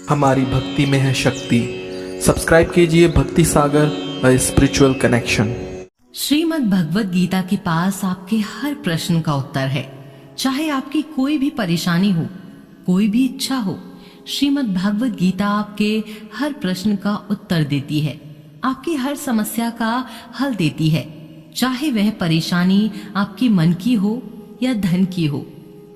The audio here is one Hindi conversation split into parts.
हमारी भक्ति में है शक्ति। सब्सक्राइब कीजिए भक्ति सागर, a spiritual connection. Shrimad Bhagavad Gita के पास आपके हर प्रश्न का उत्तर है। चाहे आपकी कोई भी परेशानी हो, कोई भी इच्छा हो, श्रीमद् भगवत गीता आपके हर प्रश्न का उत्तर देती है, आपकी हर समस्या का हल देती है। चाहे वह परेशानी आपकी मन की हो या धन की हो,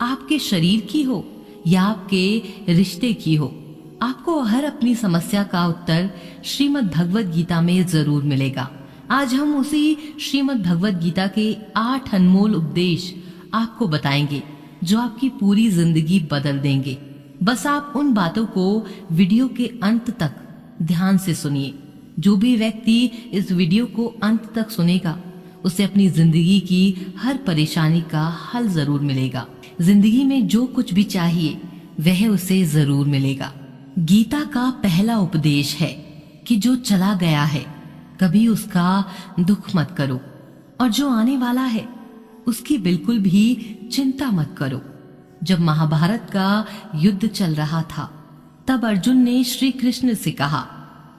आपके शरीर की हो या आपके रिश्ते की हो, आपको हर अपनी समस्या का उत्तर श्रीमद् भगवत गीता में जरूर मिलेगा। आज हम उसी श्रीमद् भगवत गीता के 8 अनमोल उपदेश आपको बताएंगे जो आपकी पूरी जिंदगी बदल देंगे। बस आप उन बातों को वीडियो के अंत तक ध्यान से सुनिए। जो भी व्यक्ति इस वीडियो को अंत तक सुनेगा उसे अपनी जिंदगी की हर परेशानी का हल जरूर मिलेगा। जिंदगी में जो कुछ भी चाहिए वह उसे जरूर मिलेगा। गीता का पहला उपदेश है कि जो चला गया है कभी उसका दुख मत करो, और जो आने वाला है उसकी बिल्कुल भी चिंता मत करो। जब महाभारत का युद्ध चल रहा था तब अर्जुन ने श्री कृष्ण से कहा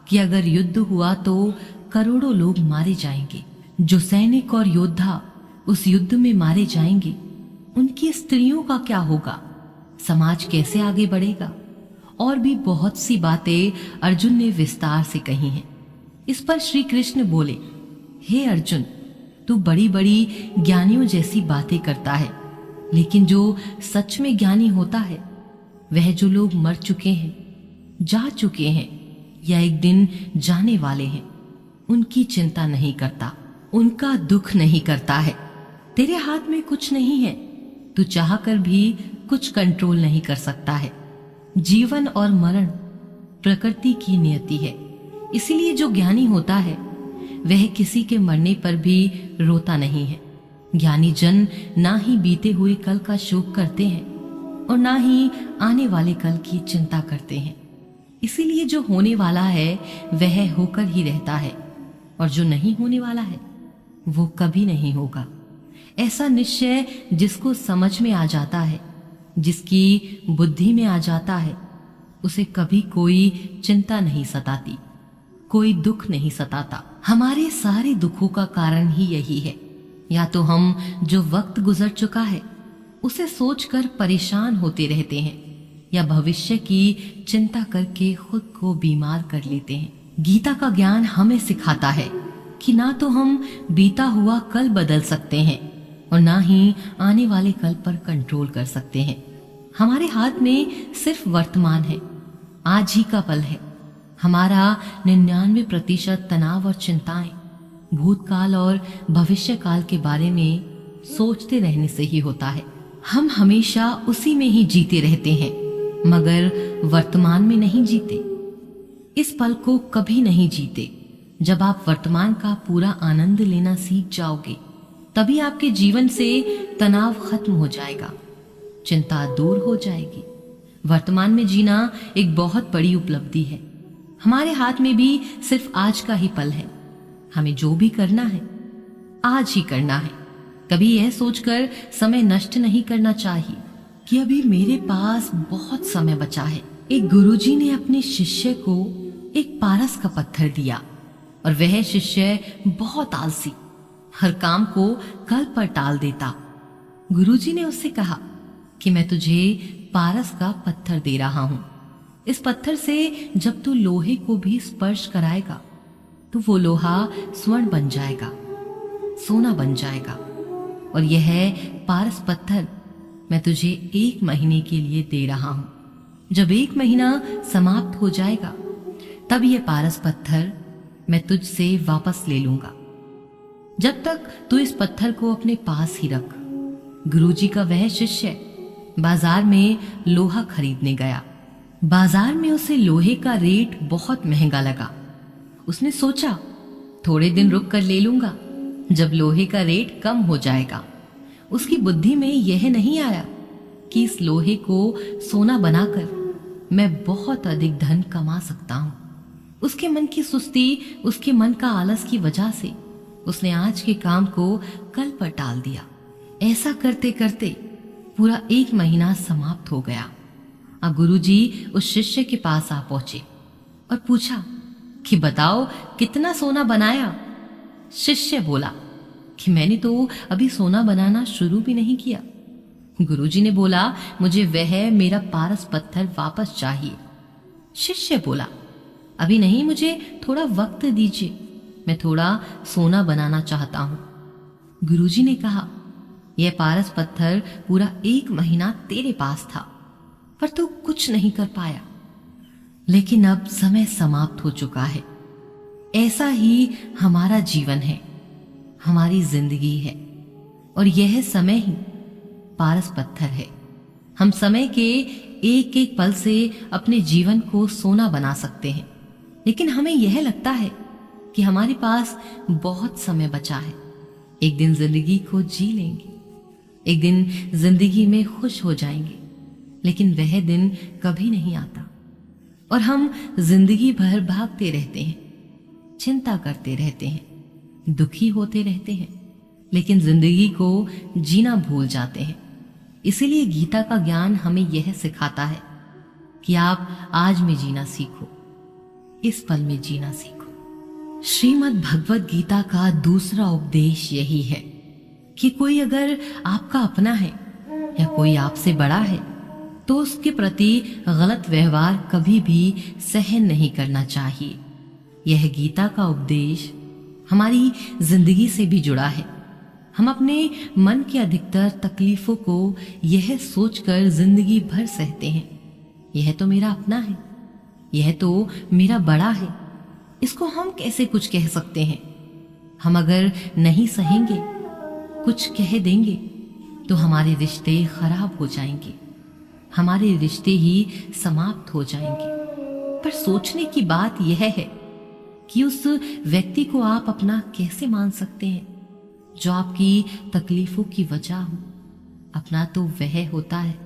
कि अगर युद्ध हुआ तो करोड़ों लोग मारे जाएंगे। जो सैनिक और योद्धा उस युद्ध में मारे जाएंगे उनकी स्त्रियों का क्या होगा, समाज कैसे आगे बढ़ेगा। और भी बहुत सी बातें अर्जुन ने विस्तार से कही हैं। इस पर श्री कृष्ण बोले, हे अर्जुन, तू बड़ी बड़ी ज्ञानियों जैसी बातें करता है, लेकिन जो सच में ज्ञानी होता है वह जो लोग मर चुके हैं, जा चुके हैं या एक दिन जाने वाले हैं, उनकी चिंता नहीं करता, उनका दुख नहीं करता है। तेरे हाथ में कुछ नहीं है, तू चाहकर भी कुछ कंट्रोल नहीं कर सकता है। जीवन और मरण प्रकृति की नियति है। इसीलिए जो ज्ञानी होता है वह किसी के मरने पर भी रोता नहीं है। ज्ञानी जन ना ही बीते हुए कल का शोक करते हैं और ना ही आने वाले कल की चिंता करते हैं। इसीलिए जो होने वाला है वह होकर ही रहता है, और जो नहीं होने वाला है वो कभी नहीं होगा। ऐसा निश्चय जिसको समझ में आ जाता है, जिसकी बुद्धि में आ जाता है, उसे कभी कोई चिंता नहीं सताती, कोई दुख नहीं सताता। हमारे सारे दुखों का कारण ही यही है। या तो हम जो वक्त गुजर चुका है उसे सोचकर परेशान होते रहते हैं, या भविष्य की चिंता करके खुद को बीमार कर लेते हैं। गीता का ज्ञान हमें सिखाता है कि ना तो हम बीता हुआ कल बदल सकते हैं और ना ही आने वाले कल पर कंट्रोल कर सकते हैं। हमारे हाथ में सिर्फ वर्तमान है, आज ही का पल है। हमारा 99% तनाव और चिंताएं भूतकाल और भविष्य काल के बारे में सोचते रहने से ही होता है। हम हमेशा उसी में ही जीते रहते हैं, मगर वर्तमान में नहीं जीते, इस पल को कभी नहीं जीते। जब आप वर्तमान का पूरा आनंद लेना सीख जाओगे तभी आपके जीवन से तनाव खत्म हो जाएगा, चिंता दूर हो जाएगी। वर्तमान में जीना एक बहुत बड़ी उपलब्धि है। हमारे हाथ में भी सिर्फ आज का ही पल है। हमें जो भी करना है आज ही करना है। कभी यह सोचकर समय नष्ट नहीं करना चाहिए कि अभी मेरे पास बहुत समय बचा है। एक गुरुजी ने अपने शिष्य को एक पारस का पत्थर दिया और वह शिष्य बहुत आलसी, हर काम को कल पर टाल देता। गुरुजी ने उससे कहा कि मैं तुझे पारस का पत्थर दे रहा हूं। इस पत्थर से जब तू लोहे को भी स्पर्श कराएगा तो वो लोहा स्वर्ण बन जाएगा, सोना बन जाएगा। और यह पारस पत्थर मैं तुझे 1 महीने के लिए दे रहा हूं। जब 1 महीना समाप्त हो जाएगा तब यह पारस पत्थर मैं तुझसे वापस ले लूंगा। जब तक तू इस पत्थर को अपने पास ही रख। गुरुजी का वह शिष्य बाजार में लोहा खरीदने गया। बाजार में उसे लोहे का रेट बहुत महंगा लगा। उसने सोचा थोड़े दिन रुक कर ले लूंगा, जब लोहे का रेट कम हो जाएगा। उसकी बुद्धि में यह नहीं आया कि इस लोहे को सोना बनाकर मैं बहुत अधिक धन कमा सकता हूं। उसके मन की सुस्ती, उसके मन का आलस की वजह से उसने आज के काम को कल पर टाल दिया। ऐसा करते करते पूरा 1 महीना समाप्त हो गया। अब गुरुजी उस शिष्य के पास आ पहुंचे और पूछा कि बताओ कितना सोना बनाया। शिष्य बोला कि मैंने तो अभी सोना बनाना शुरू भी नहीं किया। गुरुजी ने बोला मुझे वह मेरा पारस पत्थर वापस चाहिए। शिष्य बोला अभी नहीं, मुझे थोड़ा वक्त दीजिए, मैं थोड़ा सोना बनाना चाहता हूं। गुरुजी ने कहा यह पारस पत्थर पूरा 1 महीना तेरे पास था, पर तू कुछ नहीं कर पाया। लेकिन अब समय समाप्त हो चुका है। ऐसा ही हमारा जीवन है, हमारी जिंदगी है, और यह समय ही पारस पत्थर है। हम समय के एक एक पल से अपने जीवन को सोना बना सकते हैं, लेकिन हमें यह लगता है कि हमारे पास बहुत समय बचा है। एक दिन जिंदगी को जी लेंगे, एक दिन जिंदगी में खुश हो जाएंगे, लेकिन वह दिन कभी नहीं आता और हम जिंदगी भर भागते रहते हैं, चिंता करते रहते हैं, दुखी होते रहते हैं, लेकिन जिंदगी को जीना भूल जाते हैं। इसीलिए गीता का ज्ञान हमें यह सिखाता है कि आप आज में जीना सीखो, इस पल में जीना सीखो। श्रीमद् भगवत गीता का दूसरा उपदेश यही है कि कोई अगर आपका अपना है या कोई आपसे बड़ा है तो उसके प्रति गलत व्यवहार कभी भी सहन नहीं करना चाहिए। यह गीता का उपदेश हमारी जिंदगी से भी जुड़ा है। हम अपने मन की अधिकतर तकलीफों को यह सोचकर जिंदगी भर सहते हैं, यह तो मेरा अपना है, यह तो मेरा बड़ा है, इसको हम कैसे कुछ कह सकते हैं। हम अगर नहीं सहेंगे, कुछ कह देंगे तो हमारे रिश्ते खराब हो जाएंगे, हमारे रिश्ते ही समाप्त हो जाएंगे। पर सोचने की बात यह है कि उस व्यक्ति को आप अपना कैसे मान सकते हैं जो आपकी तकलीफों की वजह हो। अपना तो वह होता है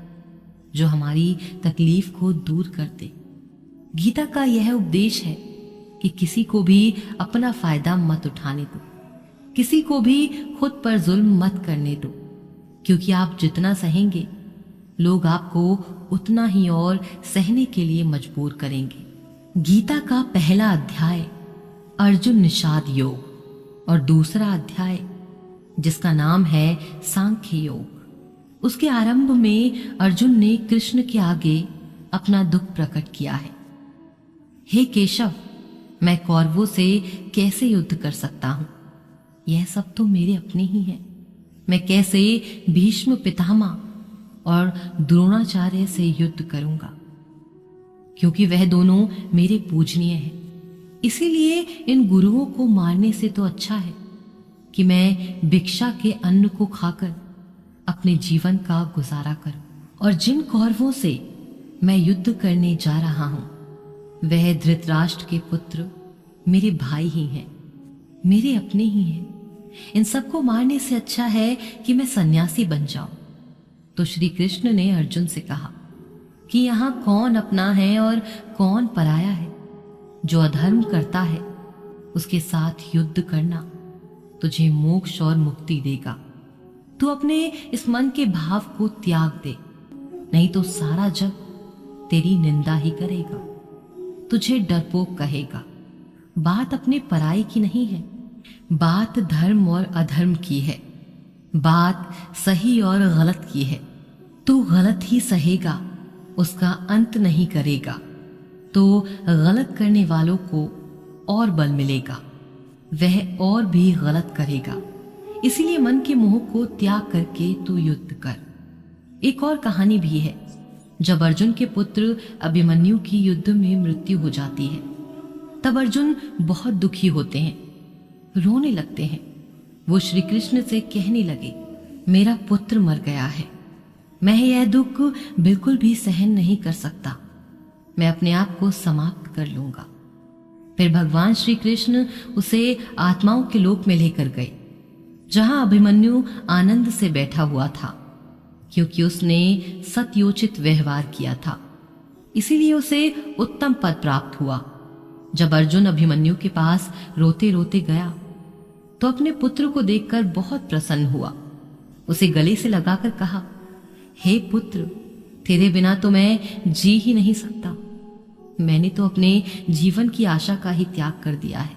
जो हमारी तकलीफ को दूर कर दे। गीता का यह उपदेश है कि किसी को भी अपना फायदा मत उठाने दो, किसी को भी खुद पर जुल्म मत करने दो, क्योंकि आप जितना सहेंगे लोग आपको उतना ही और सहने के लिए मजबूर करेंगे। गीता का पहला अध्याय अर्जुन निषाद योग और दूसरा अध्याय जिसका नाम है सांख्य योग, उसके आरंभ में अर्जुन ने कृष्ण के आगे अपना दुख प्रकट किया है। हे केशव, मैं कौरवों से कैसे युद्ध कर सकता हूं? यह सब तो मेरे अपने ही हैं। मैं कैसे भीष्म पितामह और द्रोणाचार्य से युद्ध करूंगा, क्योंकि वह दोनों मेरे पूजनीय हैं। इसीलिए इन गुरुओं को मारने से तो अच्छा है कि मैं भिक्षा के अन्न को खाकर अपने जीवन का गुजारा करूं। और जिन कौरवों से मैं युद्ध करने जा रहा हूं वह धृतराष्ट्र के पुत्र मेरे भाई ही हैं, मेरे अपने ही हैं। इन सबको मारने से अच्छा है कि मैं सन्यासी बन जाऊं। तो श्री कृष्ण ने अर्जुन से कहा कि यहां कौन अपना है और कौन पराया है। जो अधर्म करता है उसके साथ युद्ध करना तुझे मोक्ष और मुक्ति देगा। तू अपने इस मन के भाव को त्याग दे, नहीं तो सारा जग तेरी निंदा ही करेगा, तुझे डरपोक कहेगा। बात अपने पराई की नहीं है, बात धर्म और अधर्म की है, बात सही और गलत की है। तू गलत ही सहेगा, उसका अंत नहीं करेगा तो गलत करने वालों को और बल मिलेगा, वह और भी गलत करेगा। इसीलिए मन के मोह को त्याग करके तू युद्ध कर। एक और कहानी भी है। जब अर्जुन के पुत्र अभिमन्यु की युद्ध में मृत्यु हो जाती है तब अर्जुन बहुत दुखी होते हैं, रोने लगते हैं। वो श्री कृष्ण से कहने लगे, मेरा पुत्र मर गया है, मैं यह दुख बिल्कुल भी सहन नहीं कर सकता, मैं अपने आप को समाप्त कर लूंगा। फिर भगवान श्री कृष्ण उसे आत्माओं के लोक में लेकर गए, जहां अभिमन्यु आनंद से बैठा हुआ था, क्योंकि उसने सत्योचित व्यवहार किया था। इसीलिए उसे उत्तम पद प्राप्त हुआ। जब अर्जुन अभिमन्यु के पास रोते रोते गया तो अपने पुत्र को देखकर बहुत प्रसन्न हुआ। उसे गले से लगाकर कहा, हे पुत्र, तेरे बिना तो मैं जी ही नहीं सकता। मैंने तो अपने जीवन की आशा का ही त्याग कर दिया है।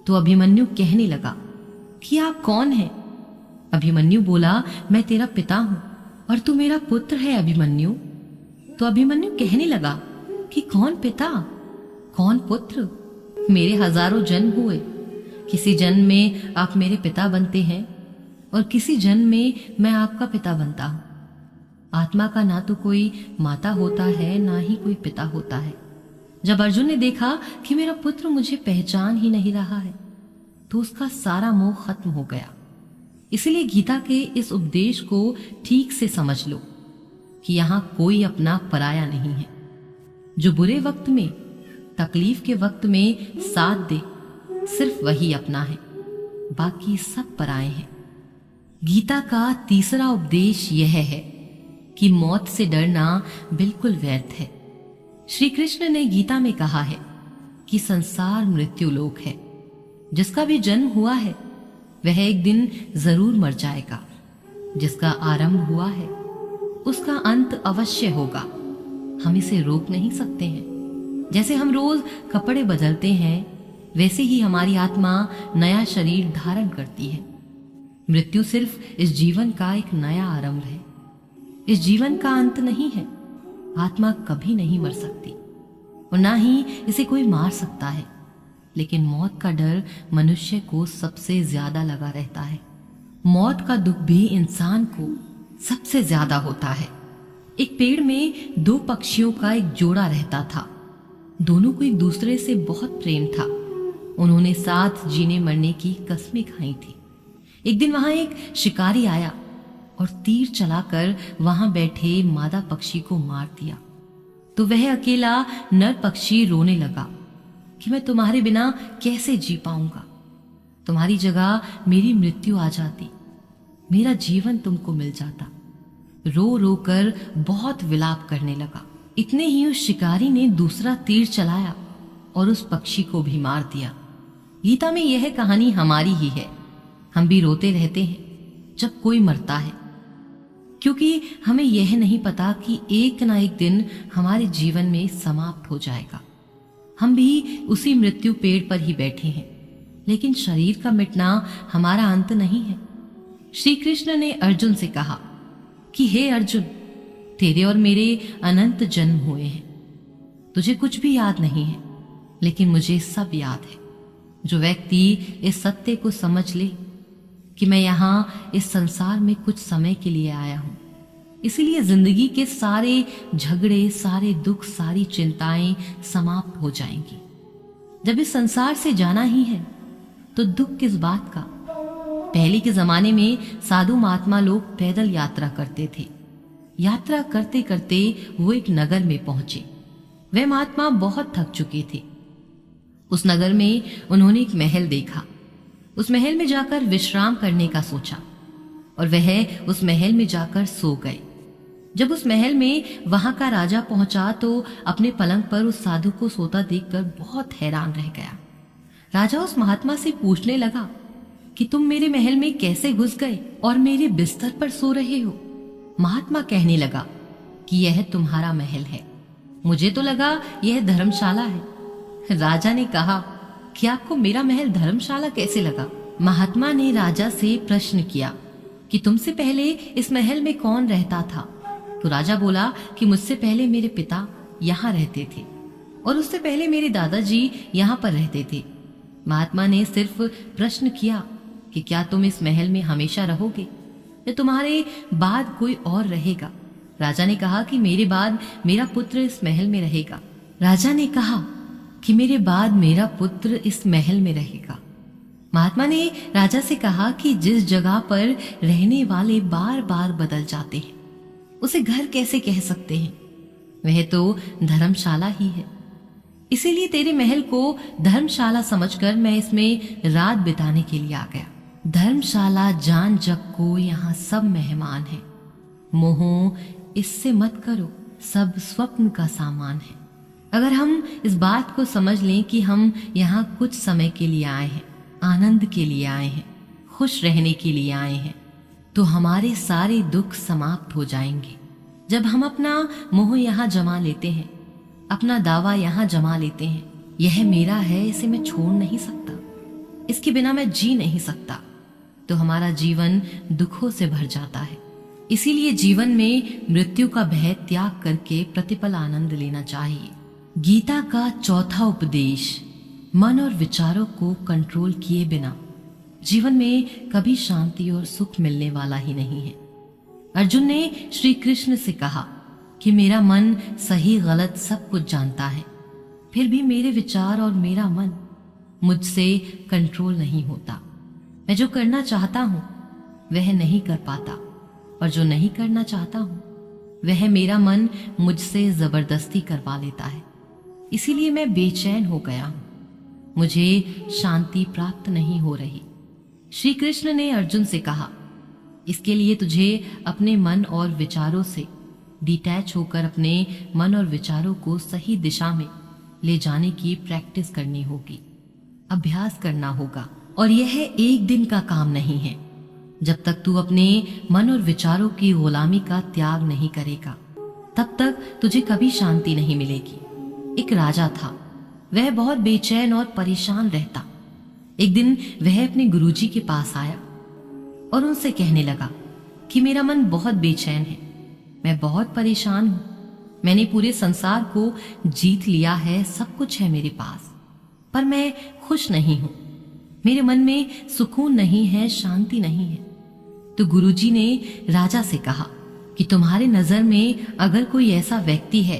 तो अभिमन्यु कहने लगा कि आप कौन हैं? अभिमन्यु बोला, मैं तेरा पिता हूं और तू मेरा पुत्र है अभिमन्यु। तो अभिमन्यु कहने लगा कि कौन पिता कौन पुत्र? मेरे हजारों जन्म हुए, किसी जन्म में आप मेरे पिता बनते हैं और किसी जन्म में मैं आपका पिता बनता हूं। आत्मा का ना तो कोई माता होता है ना ही कोई पिता होता है। जब अर्जुन ने देखा कि मेरा पुत्र मुझे पहचान ही नहीं रहा है तो उसका सारा मोह खत्म हो गया। इसलिए गीता के इस उपदेश को ठीक से समझ लो कि यहां कोई अपना पराया नहीं है। जो बुरे वक्त में, तकलीफ के वक्त में साथ दे, सिर्फ वही अपना है, बाकी सब पराए हैं। गीता का तीसरा उपदेश यह है कि मौत से डरना बिल्कुल व्यर्थ है। श्री कृष्ण ने गीता में कहा है कि संसार मृत्यु लोक है। जिसका भी जन्म हुआ है वह एक दिन जरूर मर जाएगा। जिसका आरंभ हुआ है उसका अंत अवश्य होगा। हम इसे रोक नहीं सकते हैं। जैसे हम रोज कपड़े बदलते हैं वैसे ही हमारी आत्मा नया शरीर धारण करती है। मृत्यु सिर्फ इस जीवन का एक नया आरंभ है। इस जीवन का अंत नहीं है। आत्मा कभी नहीं मर सकती और ना ही इसे कोई मार सकता है। लेकिन मौत का डर मनुष्य को सबसे ज्यादा लगा रहता है। मौत का दुख भी इंसान को सबसे ज्यादा होता है। एक पेड़ में दो पक्षियों का एक जोड़ा रहता था। दोनों को एक दूसरे से बहुत प्रेम था। उन्होंने साथ जीने मरने की कस्में खाई थी। एक दिन वहां एक शिकारी आया और तीर चलाकर वहां बैठे मादा पक्षी को मार दिया। तो वह अकेला नर पक्षी रोने लगा कि मैं तुम्हारे बिना कैसे जी पाऊंगा। तुम्हारी जगह मेरी मृत्यु आ जाती, मेरा जीवन तुमको मिल जाता। रो रो कर बहुत विलाप करने लगा। इतने ही उस शिकारी ने दूसरा तीर चलाया और उस पक्षी को भी मार दिया। गीता में यह कहानी हमारी ही है। हम भी रोते रहते हैं जब कोई मरता है, क्योंकि हमें यह नहीं पता कि एक ना एक दिन हमारे जीवन में समाप्त हो जाएगा। हम भी उसी मृत्यु पेड़ पर ही बैठे हैं, लेकिन शरीर का मिटना हमारा अंत नहीं है। श्री कृष्ण ने अर्जुन से कहा कि हे अर्जुन, तेरे और मेरे अनंत जन्म हुए हैं। तुझे कुछ भी याद नहीं है, लेकिन मुझे सब याद है। जो व्यक्ति इस सत्य को समझ ले कि मैं यहां इस संसार में कुछ समय के लिए आया हूं, इसीलिए जिंदगी के सारे झगड़े, सारे दुख, सारी चिंताएं समाप्त हो जाएंगी। जब इस संसार से जाना ही है तो दुख किस बात का। पहले के जमाने में साधु महात्मा लोग पैदल यात्रा करते थे। यात्रा करते करते वो एक नगर में पहुंचे। वह महात्मा बहुत थक चुके थे। उस नगर में उन्होंने एक महल देखा। उस महल में जाकर विश्राम करने का सोचा और वह उस महल में जाकर सो गए। जब उस महल में वहां का राजा पहुंचा तो अपने पलंग पर उस साधु को सोता देखकर बहुत हैरान रह गया। राजा उस महात्मा से पूछने लगा कि तुम मेरे महल में कैसे घुस गए और मेरे बिस्तर पर सो रहे हो। महात्मा कहने लगा कि यह तुम्हारा महल है, मुझे तो लगा यह धर्मशाला है। राजा ने कहा कि आपको मेरा महल धर्मशाला कैसे लगा। महात्मा ने राजा से प्रश्न किया कि तुमसे पहले इस महल में कौन रहता था। तो राजा बोला कि मुझसे पहले मेरे पिता यहाँ रहते थे और उससे पहले मेरे दादाजी यहाँ पर रहते थे। महात्मा ने सिर्फ प्रश्न किया कि क्या तुम इस महल में हमेशा रहोगे या तुम्हारे बाद कोई और रहेगा। राजा ने कहा कि मेरे बाद मेरा पुत्र इस महल में रहेगा। राजा ने कहा कि मेरे बाद मेरा पुत्र इस महल में रहेगा। महात्मा ने राजा से कहा कि जिस जगह पर रहने वाले बार बार बदल जाते हैं उसे घर कैसे कह सकते हैं। वह तो धर्मशाला ही है। इसीलिए तेरे महल को धर्मशाला समझकर मैं इसमें रात बिताने के लिए आ गया। धर्मशाला जान जग को यहाँ सब मेहमान है। मोह इससे मत करो, सब स्वप्न का सामान है। अगर हम इस बात को समझ लें कि हम यहाँ कुछ समय के लिए आए हैं, आनंद के लिए आए हैं, खुश रहने के लिए आए हैं, तो हमारे सारे दुख समाप्त हो जाएंगे जब हम अपना मोह यहाँ जमा लेते हैं, अपना दावा यहाँ जमा लेते हैं, यह मेरा है, इसे मैं छोड़ नहीं सकता, इसके बिना मैं जी नहीं सकता, तो हमारा जीवन दुखों से भर जाता है। इसीलिए जीवन में मृत्यु का भय त्याग करके प्रतिपल आनंद लेना चाहिए। गीता का चौथा उपदेश, मन और विचारों को कंट्रोल किए बिना जीवन में कभी शांति और सुख मिलने वाला ही नहीं है। अर्जुन ने श्री कृष्ण से कहा कि मेरा मन सही गलत सब कुछ जानता है, फिर भी मेरे विचार और मेरा मन मुझसे कंट्रोल नहीं होता। मैं जो करना चाहता हूं वह नहीं कर पाता, और जो नहीं करना चाहता हूं वह मेरा मन मुझसे जबरदस्ती करवा लेता है। इसीलिए मैं बेचैन हो गया हूं, मुझे शांति प्राप्त नहीं हो रही। श्री कृष्ण ने अर्जुन से कहा, इसके लिए तुझे अपने मन और विचारों से डिटैच होकर अपने मन और विचारों को सही दिशा में ले जाने की प्रैक्टिस करनी होगी, अभ्यास करना होगा। और यह एक दिन का काम नहीं है। जब तक तू अपने मन और विचारों की गुलामी का त्याग नहीं करेगा, तब तक तुझे कभी शांति नहीं मिलेगी। एक राजा था, वह बहुत बेचैन और परेशान रहता। एक दिन वह अपने गुरुजी के पास आया और उनसे कहने लगा कि मेरा मन बहुत बेचैन है, मैं बहुत परेशान हूं, मैंने पूरे संसार को जीत लिया है, सब कुछ है मेरे पास, पर मैं खुश नहीं हूं, मेरे मन में सुकून नहीं है, शांति नहीं है। तो गुरुजी ने राजा से कहा कि तुम्हारे नजर में अगर कोई ऐसा व्यक्ति है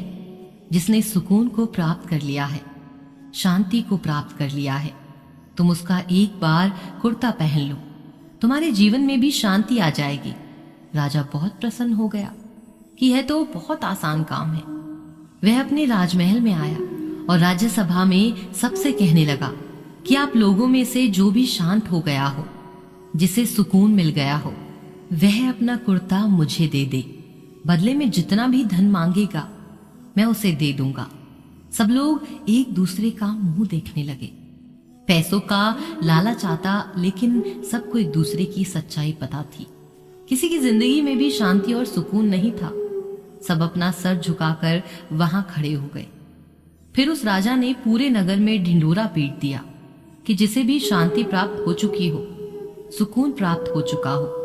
जिसने सुकून को प्राप्त कर लिया है, शांति को प्राप्त कर लिया है, तुम उसका एक बार कुर्ता पहन लो, तुम्हारे जीवन में भी शांति आ जाएगी। राजा बहुत प्रसन्न हो गया कि यह तो बहुत आसान काम है। वह अपने राजमहल में आया और राज्यसभा में सबसे कहने लगा कि आप लोगों में से जो भी शांत हो गया हो, जिसे सुकून मिल गया हो, वह अपना कुर्ता मुझे दे दे। बदले में जितना भी धन मांगेगा मैं उसे दे दूंगा। सब लोग एक दूसरे का मुंह देखने लगे। पैसों का लालच आता, लेकिन सबको एक दूसरे की सच्चाई पता थी। किसी की जिंदगी में भी शांति और सुकून नहीं था। सब अपना सर झुकाकर वहां खड़े हो गए। फिर उस राजा ने पूरे नगर में ढिंढोरा पीट दिया कि जिसे भी शांति प्राप्त हो चुकी हो, सुकून प्राप्त हो चुका हो,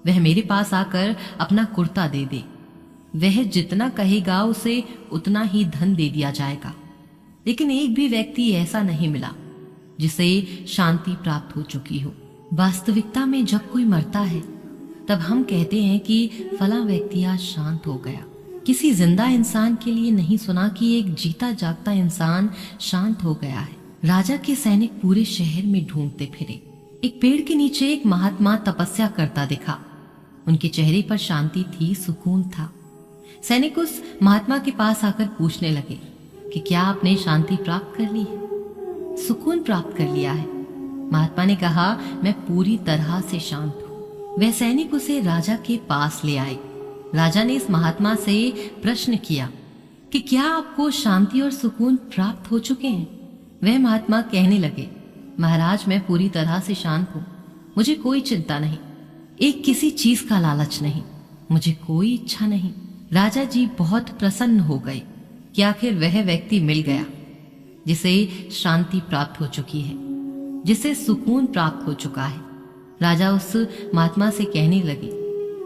वह मेरे पास आकर अपना कुर्ता दे दे। वह जितना कहेगा उसे उतना ही धन दे दिया जाएगा। लेकिन एक भी व्यक्ति ऐसा नहीं मिला जिसे शांति प्राप्त हो चुकी हो। वास्तविकता में जब कोई मरता है तब हम कहते हैं कि फला व्यक्ति आज शांत हो गया। किसी जिंदा इंसान के लिए नहीं सुना कि एक जीता जागता इंसान शांत हो गया है। राजा के सैनिक पूरे शहर में ढूंढते फिरे। एक पेड़ के नीचे एक महात्मा तपस्या करता दिखा। उनके चेहरे पर शांति थी, सुकून था। सैनिक उस महात्मा के पास आकर पूछने लगे कि क्या आपने शांति प्राप्त कर ली है, सुकून प्राप्त कर लिया है? महात्मा ने कहा, मैं पूरी तरह से शांत हूं। वह सैनिक उसे राजा के पास ले आए। राजा ने इस महात्मा से प्रश्न किया कि क्या आपको शांति और सुकून प्राप्त हो चुके हैं? वह महात्मा कहने लगे, महाराज मैं पूरी तरह से शांत हूं, मुझे कोई चिंता नहीं, एक किसी चीज का लालच नहीं, मुझे कोई इच्छा नहीं। राजा जी बहुत प्रसन्न हो गए कि आखिर वह व्यक्ति मिल गया जिसे शांति प्राप्त हो चुकी है, जिसे सुकून प्राप्त हो चुका है। राजा उस महात्मा से कहने लगे,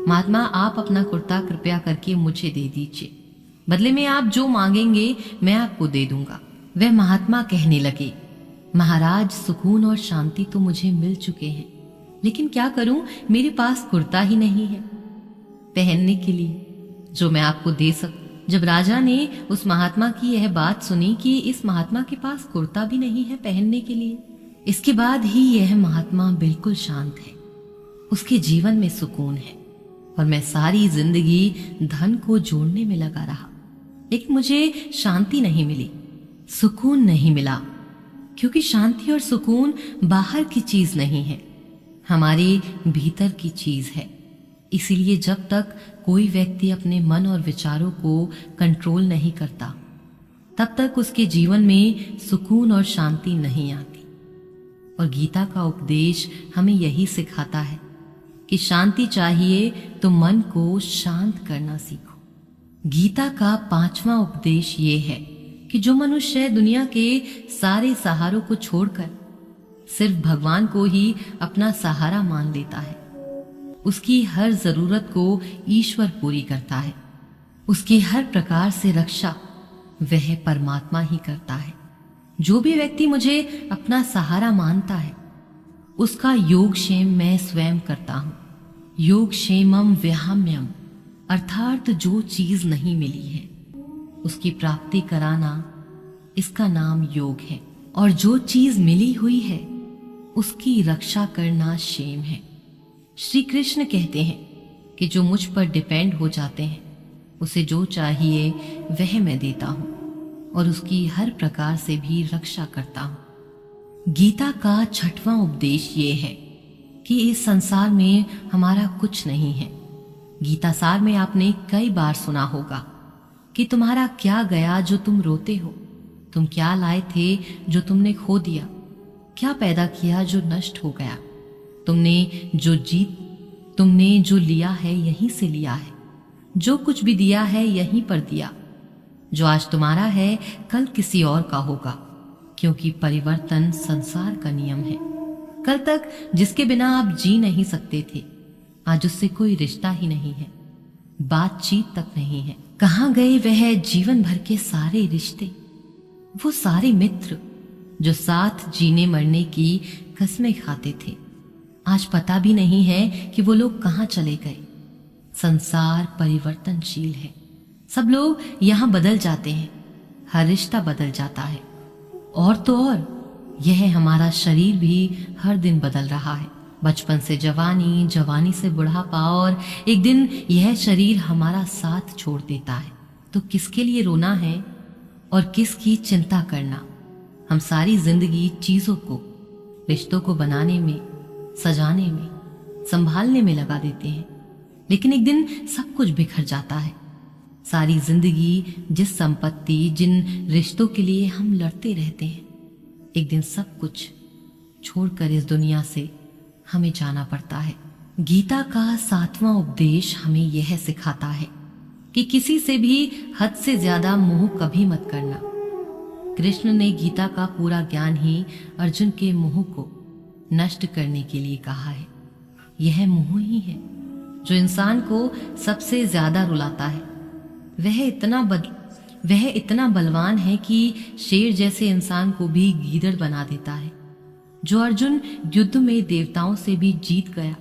महात्मा आप अपना कुर्ता कृपया करके मुझे दे दीजिए, बदले में आप जो मांगेंगे मैं आपको दे दूंगा। वह महात्मा कहने लगे, महाराज सुकून और शांति तो मुझे मिल चुके हैं, लेकिन क्या करूं, मेरे पास कुर्ता ही नहीं है पहनने के लिए जो मैं आपको दे सकूं। जब राजा ने उस महात्मा की यह बात सुनी कि इस महात्मा के पास कुर्ता भी नहीं है पहनने के लिए, इसके बाद ही यह महात्मा बिल्कुल शांत है, उसके जीवन में सुकून है। और मैं सारी जिंदगी धन को जोड़ने में लगा रहा, लेकिन मुझे शांति नहीं मिली, सुकून नहीं मिला, क्योंकि शांति और सुकून बाहर की चीज नहीं है, हमारे भीतर की चीज है। इसीलिए जब तक कोई व्यक्ति अपने मन और विचारों को कंट्रोल नहीं करता, तब तक उसके जीवन में सुकून और शांति नहीं आती। और गीता का उपदेश हमें यही सिखाता है कि शांति चाहिए तो मन को शांत करना सीखो। गीता का 5वां उपदेश ये है कि जो मनुष्य दुनिया के सारे सहारों को छोड़कर सिर्फ भगवान को ही अपना सहारा मान लेता है, उसकी हर जरूरत को ईश्वर पूरी करता है। उसकी हर प्रकार से रक्षा वह परमात्मा ही करता है। जो भी व्यक्ति मुझे अपना सहारा मानता है, उसका योगक्षेम मैं स्वयं करता हूं। योगक्षेमम व्याहम्यम, अर्थात जो चीज नहीं मिली है उसकी प्राप्ति कराना, इसका नाम योग है। और जो चीज मिली हुई है उसकी रक्षा करना क्षेम है। श्री कृष्ण कहते हैं कि जो मुझ पर डिपेंड हो जाते हैं, उसे जो चाहिए वह मैं देता हूं और उसकी हर प्रकार से भी रक्षा करता हूं। गीता का 6वां उपदेश ये है कि इस संसार में हमारा कुछ नहीं है। गीता सार में आपने कई बार सुना होगा कि तुम्हारा क्या गया जो तुम रोते हो, तुम क्या लाए थे जो तुमने खो दिया, क्या पैदा किया जो नष्ट हो गया, तुमने जो लिया है यहीं से लिया है, जो कुछ भी दिया है यहीं पर दिया। जो आज तुम्हारा है कल किसी और का होगा, क्योंकि परिवर्तन संसार का नियम है। कल तक जिसके बिना आप जी नहीं सकते थे, आज उससे कोई रिश्ता ही नहीं है, बातचीत तक नहीं है। कहाँ गए वह जीवन भर के सारे रिश्ते, वो सारे मित्र जो साथ जीने मरने की कसमें खाते थे? आज पता भी नहीं है कि वो लोग कहाँ चले गए। संसार परिवर्तनशील है, सब लोग यहाँ बदल जाते हैं, हर रिश्ता बदल जाता है। और तो और यह हमारा शरीर भी हर दिन बदल रहा है। बचपन से जवानी, जवानी से बुढ़ापा, और एक दिन यह शरीर हमारा साथ छोड़ देता है। तो किसके लिए रोना है और किसकी चिंता करना? हम सारी जिंदगी चीजों को, रिश्तों को बनाने में, सजाने में, संभालने में लगा देते हैं, लेकिन एक दिन सब कुछ बिखर जाता है। सारी जिंदगी जिस संपत्ति, जिन रिश्तों के लिए हम लड़ते रहते हैं, एक दिन सब कुछ छोड़कर इस दुनिया से हमें जाना पड़ता है। गीता का 7वां उपदेश हमें यह सिखाता है कि किसी से भी हद से ज्यादा मोह कभी मत करना। कृष्ण ने गीता का पूरा ज्ञान ही अर्जुन के मोह को नष्ट करने के लिए कहा है। यह मोह ही है जो इंसान को सबसे ज्यादा रुलाता है। वह इतना बलवान है कि शेर जैसे इंसान को भी गीदड़ बना देता है। जो अर्जुन युद्ध में देवताओं से भी जीत गया,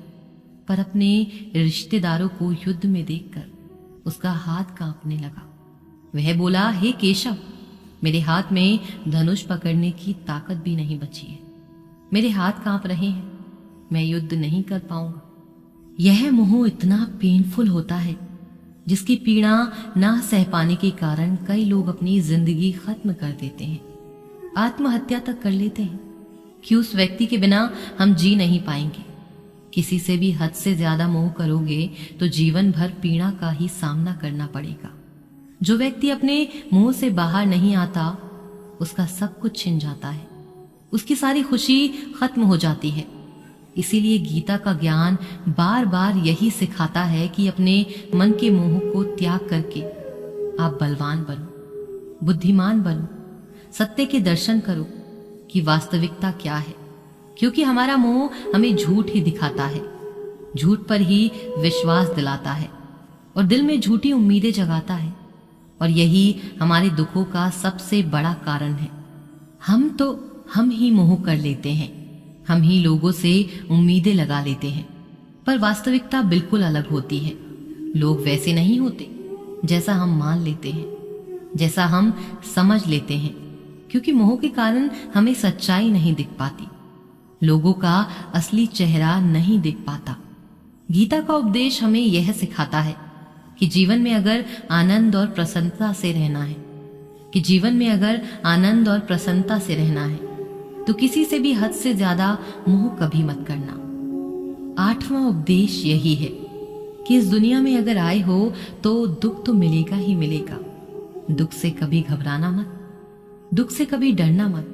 पर अपने रिश्तेदारों को युद्ध में देखकर उसका हाथ कांपने लगा। वह बोला, हे केशव, मेरे हाथ में धनुष पकड़ने की ताकत भी नहीं बची है, मेरे हाथ कांप रहे हैं, मैं युद्ध नहीं कर पाऊंगा। यह मोह इतना पेनफुल होता है जिसकी पीड़ा ना सह पाने के कारण कई लोग अपनी जिंदगी खत्म कर देते हैं, आत्महत्या तक कर लेते हैं कि उस व्यक्ति के बिना हम जी नहीं पाएंगे। किसी से भी हद से ज्यादा मोह करोगे तो जीवन भर पीड़ा का ही सामना करना पड़ेगा। जो व्यक्ति अपने मोह से बाहर नहीं आता, उसका सब कुछ छिन जाता है, उसकी सारी खुशी खत्म हो जाती है। इसीलिए गीता का ज्ञान बार बार यही सिखाता है कि अपने मन के मोह को त्याग करके आप बलवान बनो, बुद्धिमान बनो, सत्य के दर्शन करो कि वास्तविकता क्या है। क्योंकि हमारा मोह हमें झूठ ही दिखाता है, झूठ पर ही विश्वास दिलाता है और दिल में झूठी उम्मीदें जगाता है, और यही हमारे दुखों का सबसे बड़ा कारण है। हम ही मोह कर लेते हैं, हम ही लोगों से उम्मीदें लगा लेते हैं, पर वास्तविकता बिल्कुल अलग होती है। लोग वैसे नहीं होते जैसा हम मान लेते हैं, जैसा हम समझ लेते हैं, क्योंकि मोह के कारण हमें सच्चाई नहीं दिख पाती, लोगों का असली चेहरा नहीं दिख पाता। गीता का उपदेश हमें यह सिखाता है कि जीवन में अगर आनंद और प्रसन्नता से रहना है, तो किसी से भी हद से ज्यादा मोह कभी मत करना। 8वां उपदेश यही है कि इस दुनिया में अगर आए हो तो दुख तो मिलेगा ही मिलेगा। दुख से कभी घबराना मत, दुख से कभी डरना मत।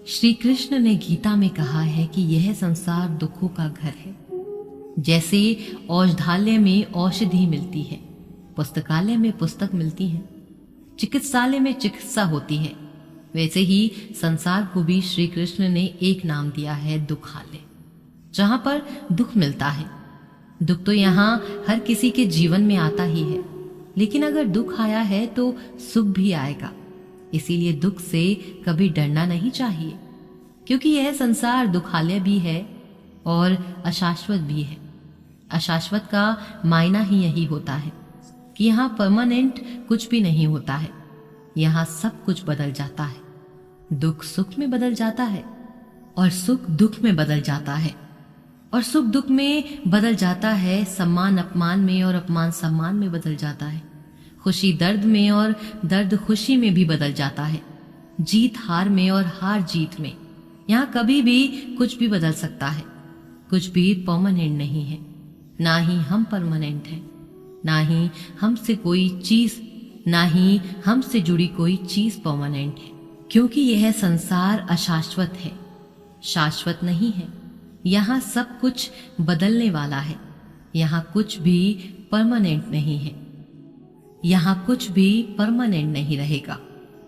श्री कृष्ण ने गीता में कहा है कि यह संसार दुखों का घर है। जैसे औषधालय में औषधि मिलती है, पुस्तकालय में पुस्तक मिलती है, चिकित्सालय में चिकित्सा होती है, वैसे ही संसार को भी श्री कृष्ण ने एक नाम दिया है, दुखालय, जहां पर दुख मिलता है। दुख तो यहाँ हर किसी के जीवन में आता ही है, लेकिन अगर दुख आया है तो सुख भी आएगा। इसीलिए दुख से कभी डरना नहीं चाहिए, क्योंकि यह संसार दुखालय भी है और अशाश्वत भी है। अशाश्वत का मायना ही यही होता है कि यहाँ परमानेंट कुछ भी नहीं होता है। यहाँ सब कुछ बदल जाता है, दुख सुख में बदल जाता है और सुख दुख में बदल जाता है और सुख दुख में बदल जाता है, सम्मान अपमान में और अपमान सम्मान में बदल जाता है, खुशी दर्द में और दर्द खुशी में भी बदल जाता है, जीत हार में और हार जीत में। यहाँ कभी भी कुछ भी बदल सकता है, कुछ भी परमानेंट नहीं है। ना ही हम परमानेंट हैं, ना ही हमसे कोई चीज, ना ही हमसे जुड़ी कोई चीज परमानेंट है, क्योंकि यह संसार अशाश्वत है, शाश्वत नहीं है। यहाँ सब कुछ बदलने वाला है, यहाँ कुछ भी परमानेंट नहीं है, यहाँ कुछ भी परमानेंट नहीं रहेगा।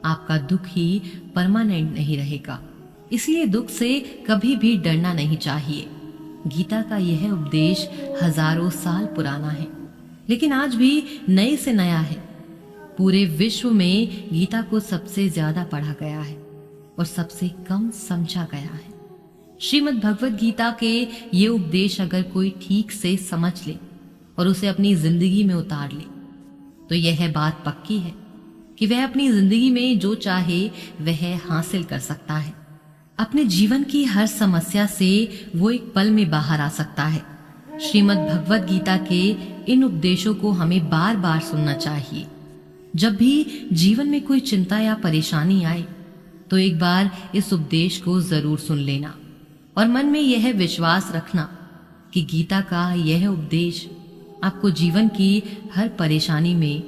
आपका दुख ही परमानेंट नहीं रहेगा, इसलिए दुख से कभी भी डरना नहीं चाहिए। गीता का यह उपदेश हजारों साल पुराना है, लेकिन आज भी नए से नया है। पूरे विश्व में गीता को सबसे ज्यादा पढ़ा गया है और सबसे कम समझा गया है। श्रीमद् भगवत गीता के ये उपदेश अगर कोई ठीक से समझ ले और उसे अपनी जिंदगी में उतार ले, तो यह बात पक्की है कि वह अपनी जिंदगी में जो चाहे वह हासिल कर सकता है। अपने जीवन की हर समस्या से वो एक पल में बाहर आ सकता है। श्रीमद् भगवत गीता के इन उपदेशों को हमें बार बार सुनना चाहिए। जब भी जीवन में कोई चिंता या परेशानी आए तो एक बार इस उपदेश को जरूर सुन लेना और मन में यह विश्वास रखना कि गीता का यह उपदेश आपको जीवन की हर परेशानी में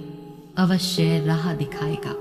अवश्य राह दिखाएगा।